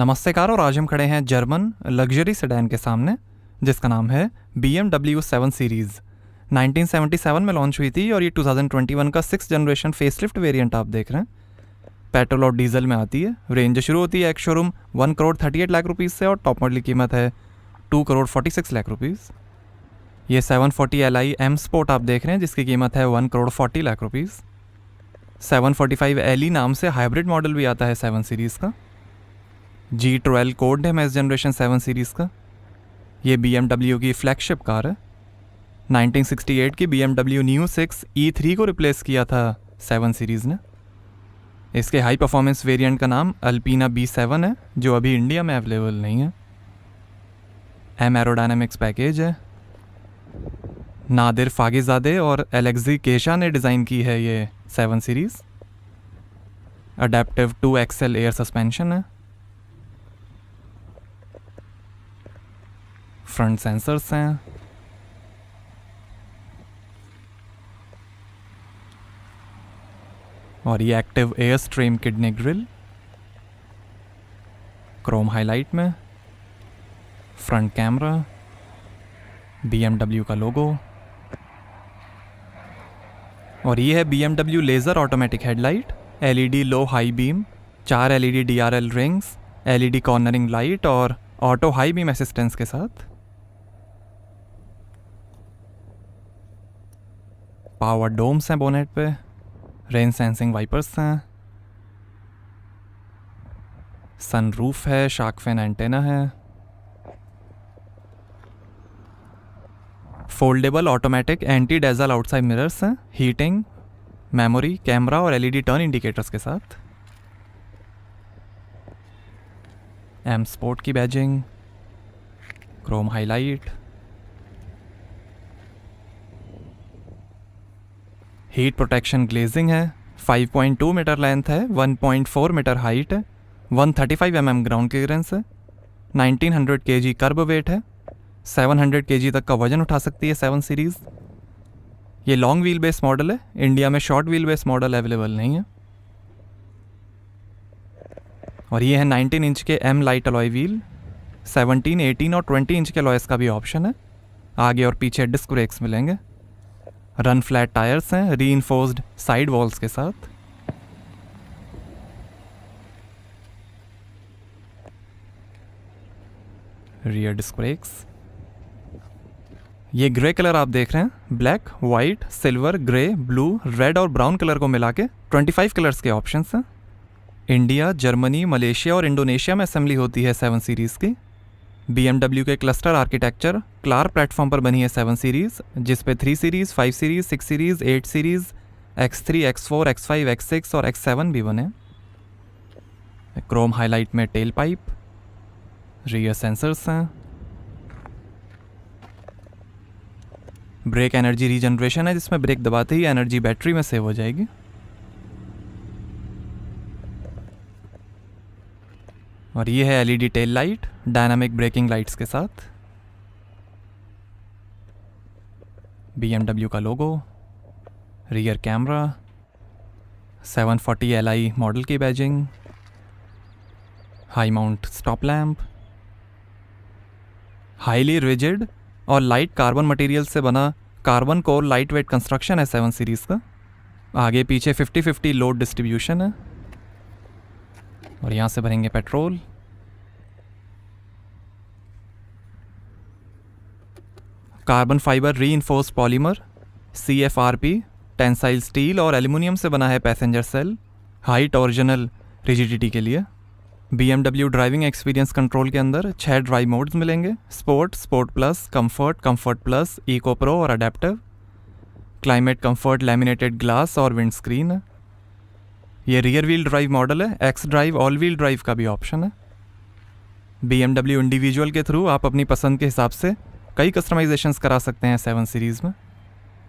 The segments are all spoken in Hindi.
नमस्कार। और आज हम खड़े हैं जर्मन लग्जरी सेडान के सामने जिसका नाम है BMW 7 सीरीज़। 1977 में लॉन्च हुई थी और ये 2021 का 6th जनरेशन फेसलिफ्ट वेरिएंट आप देख रहे हैं। पेट्रोल और डीजल में आती है। रेंज शुरू होती है एक शोरूम 1 करोड़ 38 लाख रुपीज़ से और टॉप मॉडल की कीमत है 2 करोड़ 46 लाख रुपीज़। ये 740 Li M स्पोर्ट आप देख रहे हैं जिसकी कीमत है 1 करोड़ 40 लाख रुपीज़। 745 LE नाम से हाइब्रिड मॉडल भी आता है 7 सीरीज़ का। G12 कोड है इस जनरेशन 7 सीरीज़ का। ये BMW की फ्लैगशिप कार है। 1968 की BMW न्यू 6 E3 को रिप्लेस किया था 7 सीरीज़ ने। इसके हाई परफॉर्मेंस वेरिएंट का नाम अल्पीना B7 है जो अभी इंडिया में अवेलेबल नहीं है। M एरोडायनामिक्स पैकेज है। नादिर फागिजादे और एलेक्सी केशा ने डिज़ाइन की है ये 7 series. Adaptive 2XL air suspension है। फ्रंट सेंसर्स हैं। और ये active air stream kidney grille chrome highlight में। फ्रंट कैमरा, BMW का लोगो। और ये है BMW laser automatic headlight, LED low high beam, 4 LED DRL rings, LED cornering light और ऑटो हाई बीम असिस्टेंस के साथ। पावर डोम्स हैं बोनेट पे। रेन सेंसिंग वाइपर्स हैं। सनरूफ है। शार्क फिन एंटेना है। Foldable automatic anti dazzle outside mirrors हैं। हीटिंग, मेमोरी, कैमरा और LED टर्न इंडिकेटर्स के साथ। M स्पोर्ट की badging, Chrome highlight. Heat protection glazing है। 5.2 मीटर लेंथ है, 1.4 मीटर हाइट है, 135 mm ग्राउंड क्लियरेंस है, 1900 kg कर्ब वेट है, 700 kg तक का वजन उठा सकती है 7 सीरीज़। ये लॉन्ग व्हील बेस मॉडल है। इंडिया में short wheel base model available नहीं है। और ये है 19 इंच के M लाइट अलॉय व्हील। 17, 18 और 20 इंच के अलॉयस का भी ऑप्शन है। आगे और पीछे डिस्क ब्रेक्स मिलेंगे। रन फ्लैट टायर्स हैं रीइंफोर्स्ड साइड वॉल्स के साथ। Rear disc brakes. ये ग्रे कलर आप देख रहे हैं। Black, white, silver, grey, blue, red और ब्राउन कलर को मिला के 25 कलर्स के ऑप्शंस हैं। इंडिया, जर्मनी, मलेशिया और इंडोनेशिया में असेंबली होती है 7 सीरीज़ की। BMW के क्लस्टर आर्किटेक्चर क्लार प्लेटफॉर्म पर बनी है 7 सीरीज़ जिस पे 3 series, 5 series, 6 series, 8 series, X3, X4, X5, X6 और X7 भी बने। क्रोम हाईलाइट में टेल पाइप। रियर सेंसर्स हैं। ब्रेक एनर्जी रीजनरेशन है जिसमें ब्रेक दबाते ही एनर्जी बैटरी में सेव हो जाएगी। और ये है LED tail light dynamic braking lights के साथ। BMW का logo. Rear camera. 740 Li model की badging. High mount stop lamp. Highly rigid और लाइट कार्बन मटेरियल से बना carbon core light weight construction है 7 सीरीज़ का। आगे पीछे 50-50 लोड डिस्ट्रीब्यूशन है। और यहाँ से भरेंगे petrol. Carbon fibre reinforced polymer, CFRP, tensile steel और एल्यूमिनियम से बना है passenger cell high torsional rigidity के लिए। BMW ड्राइविंग एक्सपीरियंस कंट्रोल के अंदर 6 ड्राइव मोड्स मिलेंगे। Sport, sport plus, comfort, comfort plus, eco pro और adaptive. Climate comfort laminated glass और विंड स्क्रीन है। ये रियर व्हील ड्राइव मॉडल है। X drive, all wheel drive का भी ऑप्शन है। BMW इंडिविजुअल के थ्रू आप अपनी पसंद के हिसाब से कई कस्टमाइजेशंस करा सकते हैं 7 सीरीज़ में।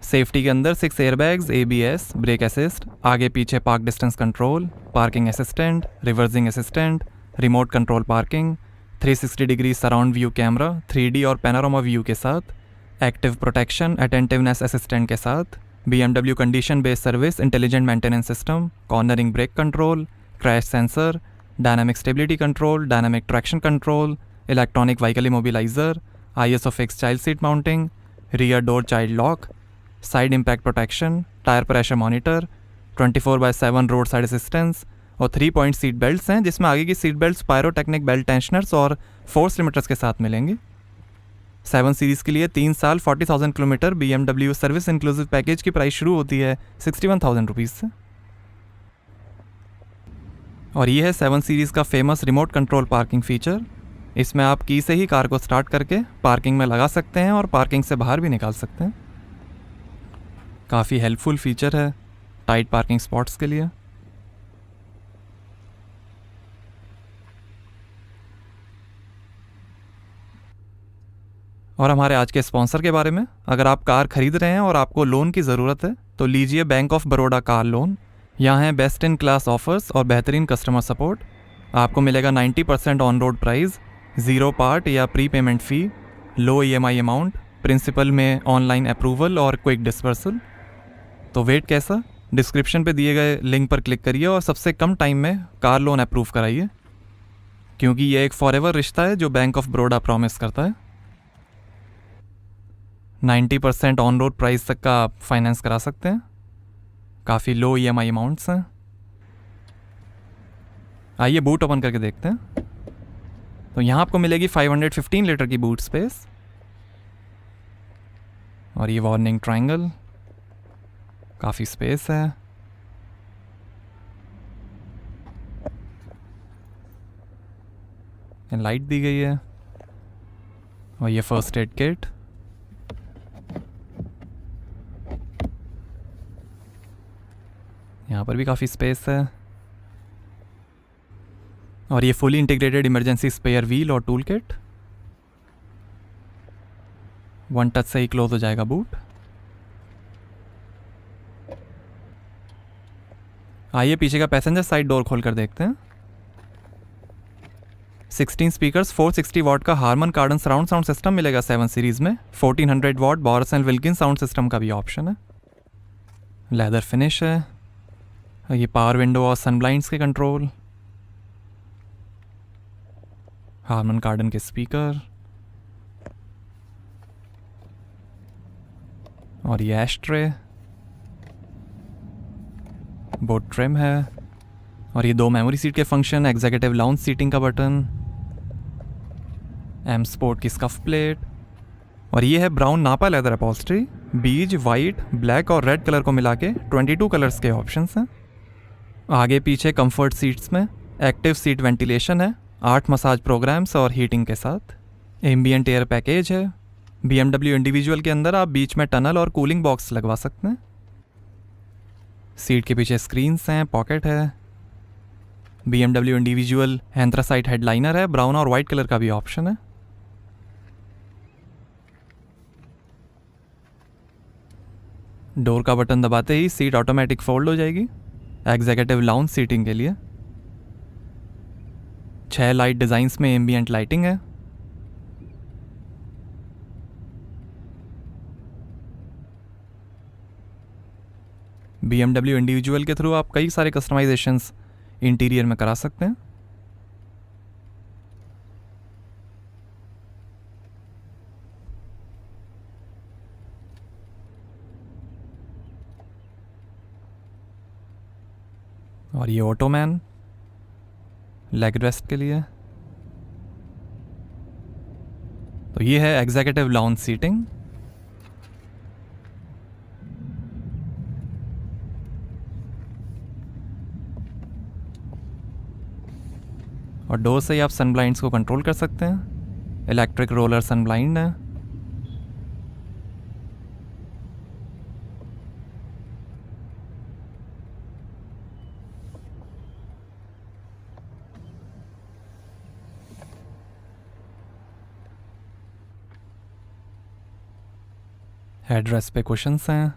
सेफ्टी के अंदर 6 एयरबैग्स, ABS, ब्रेक असिस्ट, आगे पीछे park distance control, parking assistant, reversing assistant, remote control parking, 360 degree surround view camera, 3D और पैनोरामा व्यू के साथ, एक्टिव प्रोटेक्शन अटेंटिवनेस असिस्टेंट के साथ, BMW condition based service intelligent maintenance system, cornering brake control, crash sensor, dynamic stability control, dynamic traction control, electronic vehicle immobiliser, ISO fix child seat mounting, rear door child lock, side impact protection, tyre pressure monitor, 24/7 road side assistance और 3 पॉइंट सीट बेल्ट्स हैं, जिसमें आगे की seat belts pyrotechnic belt tensioners और फोर्स लिमिटर्स के साथ मिलेंगी। 7 सीरीज़ के लिए 3 साल 40,000 kilometre BMW service inclusive package की प्राइस शुरू होती है 61,000 रुपीज़ से। और ये है 7 सीरीज़ का famous remote control parking feature. इसमें आप की से ही कार को स्टार्ट करके पार्किंग में लगा सकते हैं और पार्किंग से बाहर भी निकाल सकते हैं। काफ़ी हेल्पफुल फीचर है टाइट पार्किंग स्पॉट्स के लिए। और हमारे आज के स्पॉन्सर के बारे में, अगर आप कार खरीद रहे हैं और आपको लोन की ज़रूरत है तो लीजिए bank of Baroda car loan. यहाँ हैं बेस्ट इन क्लास ऑफर्स और बेहतरीन कस्टमर सपोर्ट। आपको मिलेगा 90% ऑन रोड प्राइस, 0 पार्ट या प्री पेमेंट फ़ी, लो EMI अमाउंट, प्रिंसिपल में ऑनलाइन अप्रूवल और क्विक डिस्पर्सल। तो वेट कैसा, डिस्क्रिप्शन पे दिए गए लिंक पर क्लिक करिए और सबसे कम टाइम में कार लोन अप्रूव कराइए, क्योंकि ये एक फॉरएवर रिश्ता है जो बैंक ऑफ बड़ौदा प्रॉमिस करता है। 90% ऑन रोड प्राइस तक का आप फाइनेंस करा सकते हैं, काफ़ी लो EMI अमाउंट्स हैं। आइए बूट ओपन करके देखते हैं। तो यहाँ आपको मिलेगी 515 लीटर की बूट स्पेस और ये वार्निंग ट्रायंगल, काफ़ी स्पेस है। लाइट दी गई है और ये फर्स्ट एड किट। यहाँ पर भी काफ़ी स्पेस है और ये fully integrated emergency spare wheel और टूल किट। 1 टच से ही क्लोज हो जाएगा बूट। आइए पीछे का पैसेंजर साइड डोर खोल कर देखते हैं। 16 स्पीकर्स, 460 वॉट का Harman Kardon surround sound system मिलेगा 7 सीरीज में। 1400 watt Bowers and Wilkins sound system का भी ऑप्शन है। लेदर फिनिश है। ये पावर विंडो और सन ब्लाइंड्स के कंट्रोल, हारमन कार्डन के स्पीकर और ये एस्ट्रे, बोट ट्रिम है और ये 2 मेमोरी सीट के फंक्शन, एग्जीक्यूटिव लाउंज सीटिंग का बटन, M स्पोर्ट की स्कफ प्लेट और ये है ब्राउन नापा लेदर अपॉल्स्ट्री। बीज, वाइट, ब्लैक और रेड कलर को मिला के 22 कलर्स के ऑप्शंस हैं। आगे पीछे कंफर्ट सीट्स में एक्टिव सीट वेंटिलेशन है, 8 मसाज प्रोग्राम्स और हीटिंग के साथ। एम्बियंट एयर पैकेज है। BMW इंडिविजुअल के अंदर आप बीच में टनल और कूलिंग बॉक्स लगवा सकते हैं। सीट के पीछे स्क्रीन्स हैं, पॉकेट है। BMW इंडिविजुअल एंथ्रासाइट हेडलाइनर है, ब्राउन और वाइट कलर का भी ऑप्शन है। डोर का बटन दबाते ही सीट ऑटोमेटिक फोल्ड हो जाएगी एग्जीक्यूटिव लाउंज सीटिंग के लिए। 6 लाइट डिज़ाइंस में एम्बियंट लाइटिंग है। BMW इंडिविजुअल के थ्रू आप कई सारे कस्टमाइजेशंस इंटीरियर में करा सकते हैं। और ये ऑटोमैन लेग रेस्ट के लिए। तो ये है एग्जीक्यूटिव लाउंज सीटिंग। और डोर से ही आप सन ब्लाइंड्स को कंट्रोल कर सकते हैं। इलेक्ट्रिक रोलर सन ब्लाइंड है। हेडरेस्ट पे कुशन्स हैं।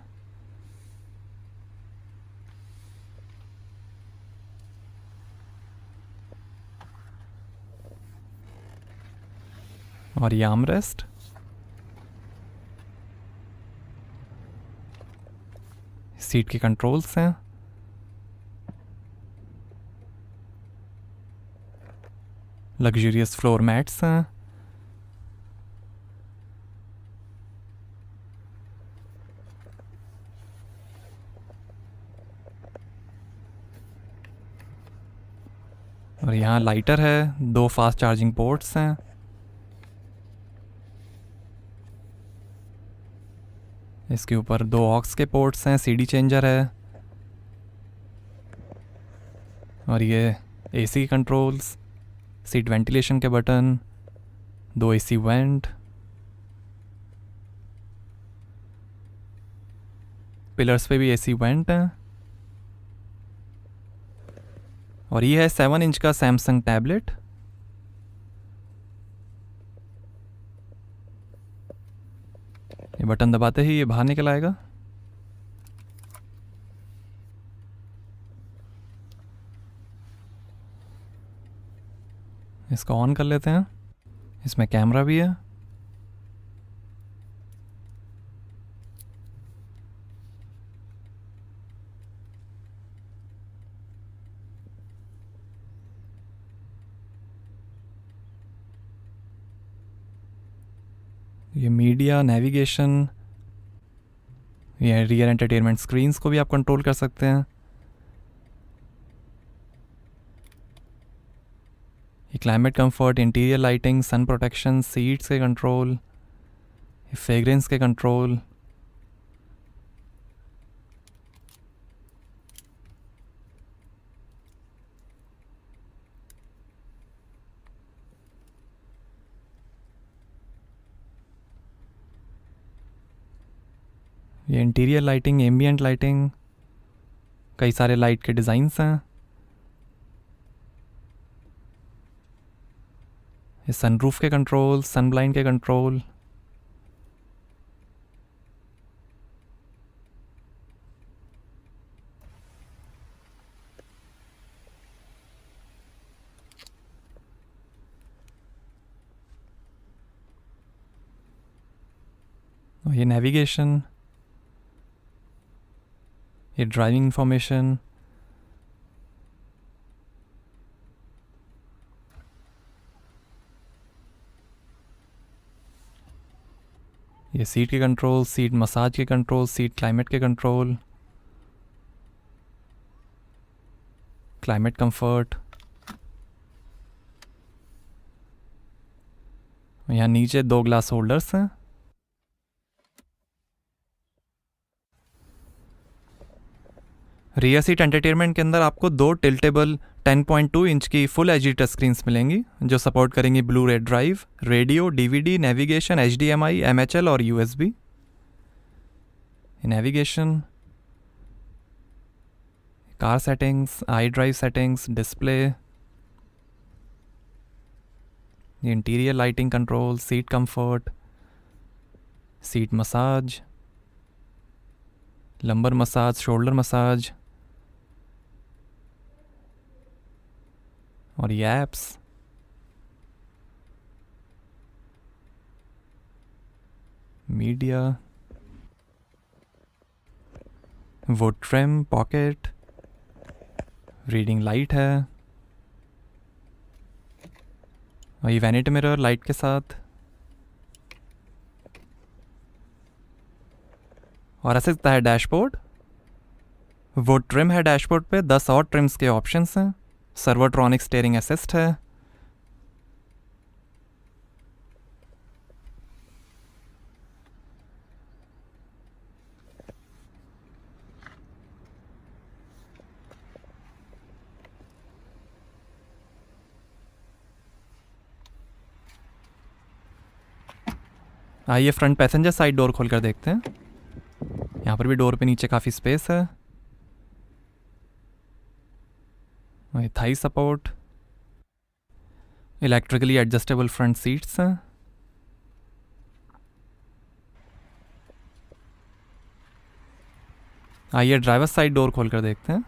और ये आर्मरेस्ट। सीट के कंट्रोल्स हैं। लग्जरियस फ्लोर मैट्स हैं। और यहाँ लाइटर है, 2 फास्ट चार्जिंग पोर्ट्स हैं। इसके ऊपर 2 ऑक्स के पोर्ट्स हैं, सीडी चेंजर है। और ये एसी कंट्रोल्स, सीट वेंटिलेशन के बटन, 2 एसी वेंट, पिलर्स पे भी एसी वेंट हैं। और ये है 7 इंच का सैमसंग टैबलेट। ये बटन दबाते ही ये बाहर निकल आएगा। इसको ऑन कर लेते हैं। इसमें कैमरा भी है। ये मीडिया, नेविगेशन, ये रियर एंटरटेनमेंट स्क्रीन्स को भी आप कंट्रोल कर सकते हैं। ये climate comfort, interior lighting, sun protection, seats के कंट्रोल, फ्रेग्रेंस के कंट्रोल। ये इंटीरियर लाइटिंग, एम्बियंट लाइटिंग, कई सारे लाइट के डिज़ाइंस हैं। ये सनरूफ के कंट्रोल, सन ब्लाइंड के कंट्रोल। और ये नेविगेशन, ये ड्राइविंग इंफॉर्मेशन, ये सीट के कंट्रोल, सीट मसाज के कंट्रोल, सीट क्लाइमेट के कंट्रोल, क्लाइमेट कंफर्ट। यहाँ नीचे 2 ग्लास होल्डर्स हैं। रियर सीट एंटरटेनमेंट के अंदर आपको 2 टिल्टेबल 10.2 इंच की फुल एचडी टच स्क्रीन्स मिलेंगी जो सपोर्ट करेंगी ब्लू रे drive, radio, DVD, navigation, HDMI, MHL और USB। Navigation, car settings, I drive settings, display, interior lighting control, seat comfort, seat massage, lumbar massage, shoulder massage, और ये ऐप्स। मीडिया, वो ट्रिम, पॉकेट, रीडिंग लाइट है, और ये वैनिटी मिरर लाइट के साथ। और ऐसे है डैशबोर्ड, वो ट्रिम है डैशबोर्ड पे, 10 और ट्रिम्स के ऑप्शंस हैं। सर्वोट्रॉनिक स्टीयरिंग असिस्ट है। आइए फ्रंट पैसेंजर साइड डोर खोल कर देखते हैं। यहाँ पर भी डोर पे नीचे काफ़ी स्पेस है। ये Thai support, electrically adjustable front seats हैं। आइए ड्राइवर साइड डोर खोल कर देखते हैं।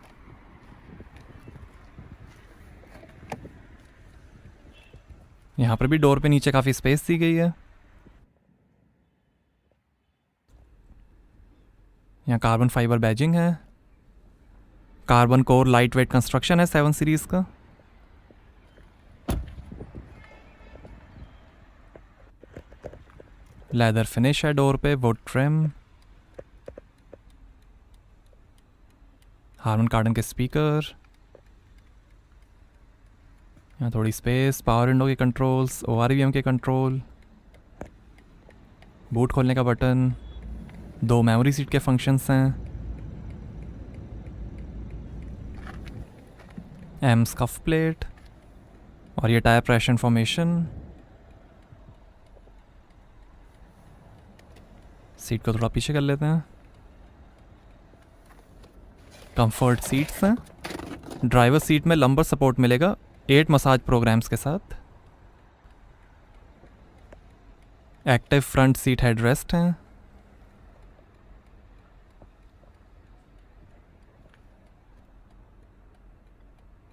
यहाँ पर भी डोर पे नीचे काफ़ी स्पेस दी गई है। यहाँ कार्बन फाइबर बैजिंग है। Carbon core light weight construction है 7 सीरीज़ का। लेदर फिनिश है डोर पे, वुड ट्रिम, हार्मन कार्डन के स्पीकर, यहाँ थोड़ी स्पेस, पावर विंडो के कंट्रोल्स, ORVM के कंट्रोल, बूट खोलने का बटन, 2 मेमोरी सीट के फंक्शंस हैं, एम स्कफ प्लेट और ये टायर प्रेशर इन्फॉर्मेशन। सीट को थोड़ा पीछे कर लेते हैं। कंफर्ट सीट्स हैं, ड्राइवर सीट में लंबर सपोर्ट मिलेगा 8 मसाज प्रोग्राम्स के साथ। एक्टिव फ्रंट सीट हेडरेस्ट हैं,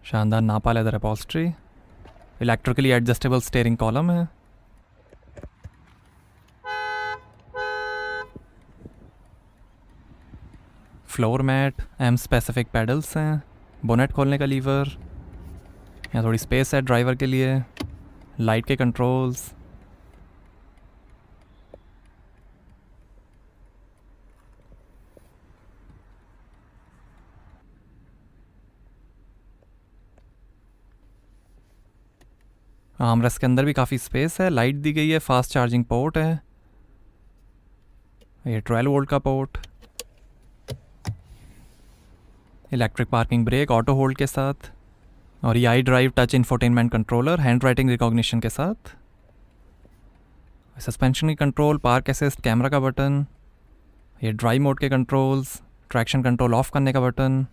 शानदार nappa leather upholstery, electrically adjustable steering column है, floor mat, M specific pedals हैं, बोनेट खोलने का लीवर, यहाँ थोड़ी स्पेस है ड्राइवर के लिए, लाइट के कंट्रोल्स, आर्मरेस्ट के अंदर भी काफ़ी स्पेस है, लाइट दी गई है, फास्ट चार्जिंग पोर्ट है, ये 12 वोल्ट का port, electric parking brake auto hold के साथ, और ये iDrive touch infotainment controller hand writing recognition के साथ, सस्पेंशन की कंट्रोल, पार्क असिस्ट कैमरा का बटन, ये ड्राइव मोड के कंट्रोल्स, ट्रैक्शन कंट्रोल ऑफ करने का बटन,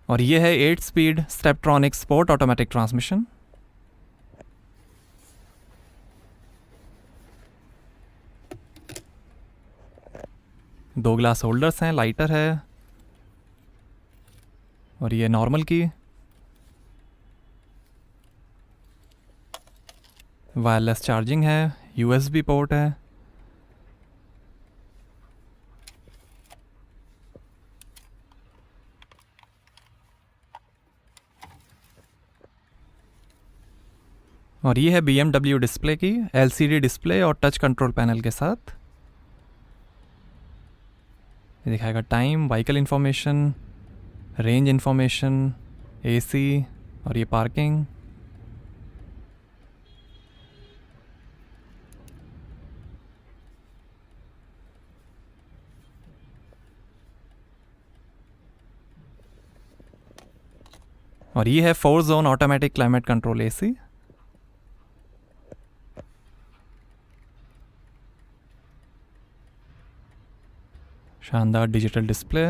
और ये है 8 speed Steptronic sport automatic transmission. दो ग्लास होल्डर्स हैं, लाइटर है, और ये नॉर्मल की, वायरलेस चार्जिंग है, USB पोर्ट है, और ये है BMW डिस्प्ले की, LCD डिस्प्ले और टच कंट्रोल पैनल के साथ। ये दिखाएगा time, vehicle information, range information, AC और ये पार्किंग। और ये है 4 zone automatic climate control AC। शानदार डिजिटल डिस्प्ले,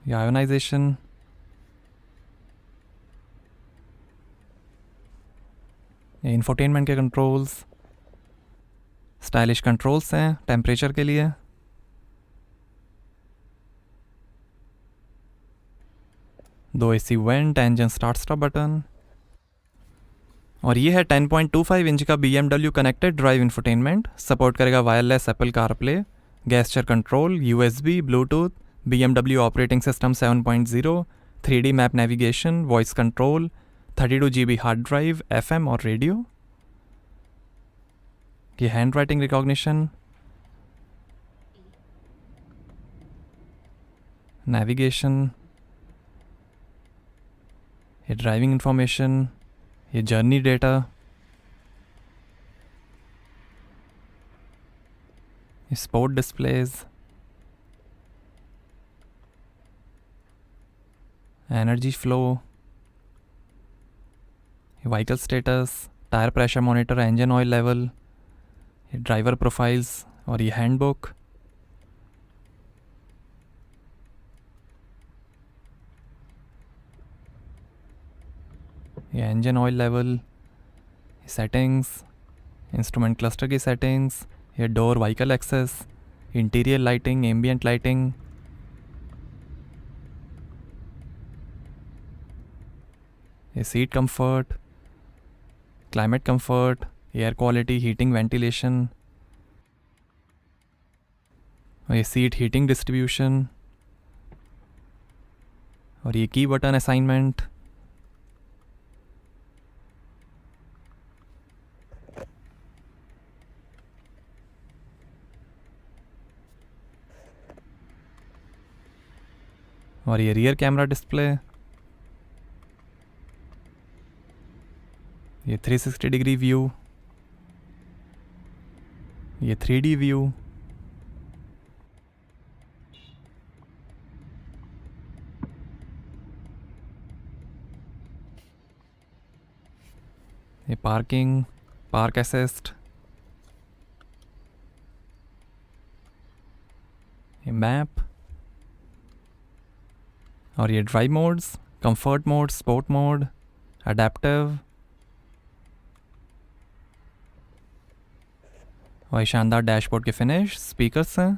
ये आयोनाइजेशन, ये इंफोटेनमेंट के कंट्रोल्स, स्टाइलिश कंट्रोल्स हैं टेम्परेचर के लिए, दो AC vent, engine start stop button, और ये है 10.25 इंच का BMW connected drive infotainment, support करेगा wireless Apple CarPlay, gesture control, USB, Bluetooth, BMW operating system 7.0, 3D map navigation, voice control, 32 GB hard drive, FM और रेडियो, ये हैंड राइटिंग रिकॉग्निशन, नेविगेशन, ये ड्राइविंग इंफॉर्मेशन, ये जर्नी डेटा, ये स्पोर्ट डिस्प्लेज, एनर्जी फ्लो, ये vehicle status, tyre pressure monitor, engine oil level, ये ड्राइवर प्रोफाइल्स और ये हैंडबुक, ये engine oil level, settings, instrument cluster की सेटिंग्स, ये door vehicle access, interior lighting, ambient lighting, ये seat comfort, climate comfort, air quality, heating, ventilation, और ये सीट हीटिंग डिस्ट्रीब्यूशन, और ये की बटन असाइनमेंट, और ये रियर कैमरा डिस्प्ले, ये 360 डिग्री व्यू, ये 3D व्यू, ये पार्किंग, पार्क असिस्ट, ये मैप, और ये drive modes, comfort mode, sport mode, adaptive, और ये शानदार डैशबोर्ड के फिनिश, स्पीकर्स हैं,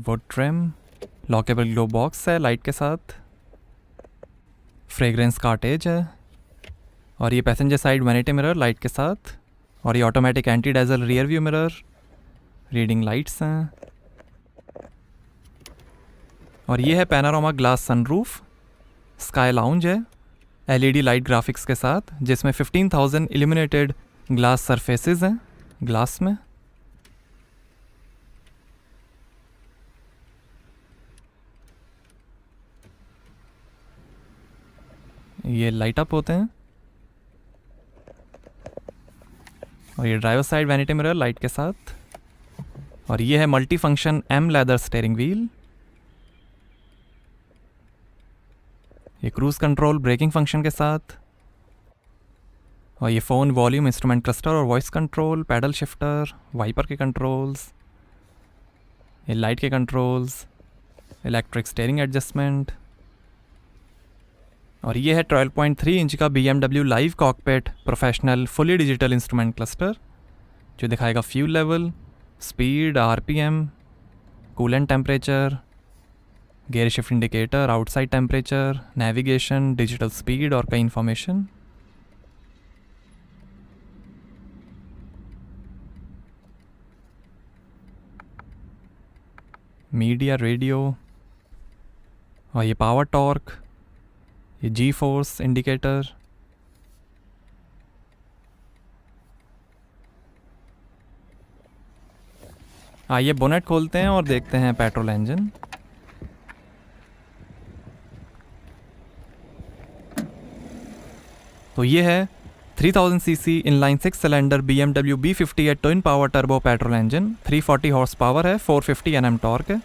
would trim, lockable glove box है लाइट के साथ, फ्रेग्रेंस कार्टेज है, और ये passenger side vanity mirror light के साथ, और ये automatic anti dazzle rear view mirror, reading lights हैं, और ये है पैनारोमा ग्लास सनरूफ, स्काई लाउंज है LED लाइट ग्राफिक्स के साथ, जिसमें 15,000 इल्यूमिनेटेड ग्लास सरफेसेस हैं ग्लास में। ये लाइट अप होते हैं, और ये driver side vanity mirror light के साथ, और ये है multi function M leather steering wheel, ये क्रूज कंट्रोल ब्रेकिंग फंक्शन के साथ, और ये फ़ोन वॉल्यूम इंस्ट्रूमेंट क्लस्टर और voice control, paddle shifter, wiper के कंट्रोल्स, ये लाइट के कंट्रोल्स, इलेक्ट्रिक स्टीयरिंग एडजस्टमेंट, और ये है 12.3 इंच का BMW live cockpit professional fully digital instrument cluster, जो दिखाएगा fuel level, speed, RPM, coolant temperature, gear shift indicator, outside temperature, navigation, digital speed और कई इंफॉर्मेशन। मीडिया, रेडियो, और ये पावर टॉर्क, ये जी फोर्स इंडिकेटर, आइए बोनेट खोलते हैं और देखते हैं पेट्रोल इंजन। तो ये है 3000 CC inline 6 cylinder BMW B58 twin power turbo petrol engine, 340 horse power है, 450 Nm टॉर्क है,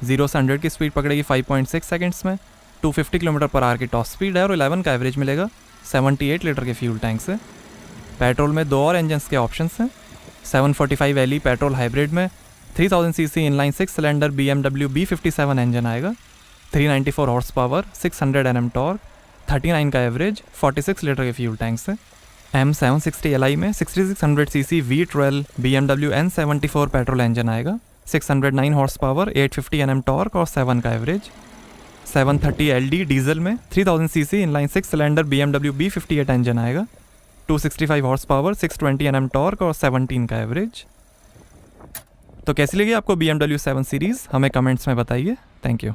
0 से 100 की स्पीड पकड़ेगी 5.6 सेकंड्स में, 250 km/h की टॉप स्पीड है, और 11 का एवरेज मिलेगा 78 लीटर के फ्यूल टैंक से। पेट्रोल में 2 और इंजन्स के ऑप्शंस हैं, 745 LE पेट्रोल हाइब्रिड में 3000 CC inline 6 cylinder BMW B57 engine आएगा, 394 हॉर्स पावर, 600 Nm टॉर्क, 39 का एवरेज, 46 लीटर के फ्यूल टैंक से। M760 Li में 6600 CC V12 BMW N74 petrol engine आएगा, 609 हॉर्स पावर, 850 Nm टॉर्क और 7 का एवरेज। 730 LD डीजल में 3000 CC inline 6 cylinder BMW B58 engine आएगा, 265 हॉर्स पावर, 620 Nm टॉर्क और 17 का एवरेज। तो कैसी लगी आपको BMW 7 सीरीज़, हमें कमेंट्स में बताइए। Thank you.